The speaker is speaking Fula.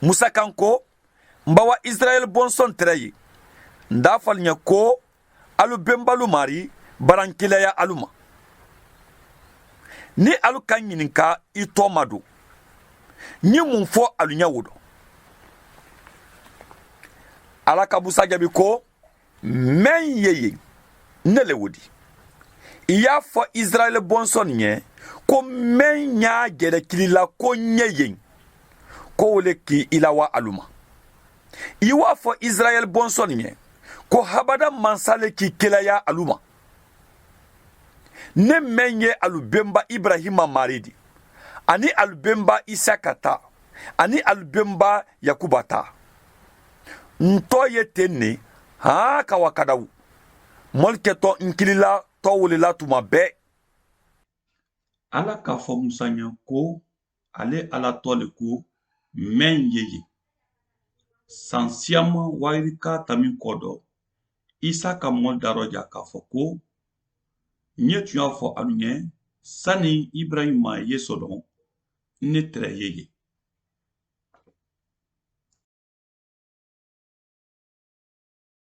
Musa kan ko mbawa Israel bonson terayi nda falnya ko alu bembalu mari barankilaya aluma ni alu kan ɲininka i tɔ ma don ni mun fɔ alu ɲɛ wo dɔn ala ka Musa jaabi ko mɛn ye yen ne le wo di i y'a fɔ Israel bɔnsɔn ɲɛ ko mɛn y'a gɛrɛkilila ko ɲɛ yen ko o le k'i ilawa alu ma i b'a fɔ Israel bɔnsɔn ɲɛ ko habada mansale k'i kelaya alu ma ne mɛn ye alubenba Ibrahima mari di ani alubenba Isaka ta ani alubenba Yakuba ta ntɔ ye ten ne haa ka wakadawu mɔlikɛtɔ nkilila tɔ welela tuma bɛɛ ala k'a fɔ musa ɲɛ ko ale ala tɔ le ko mɛn ye yen san siyaman wayirika tami kɔ dɔ isa ka mɔli darɔja k'a fɔ ko n ye tun y'a fɔ alu ɲɛ sanni Ibrahima ye sɔdɔn ne tɛrɛ ye yen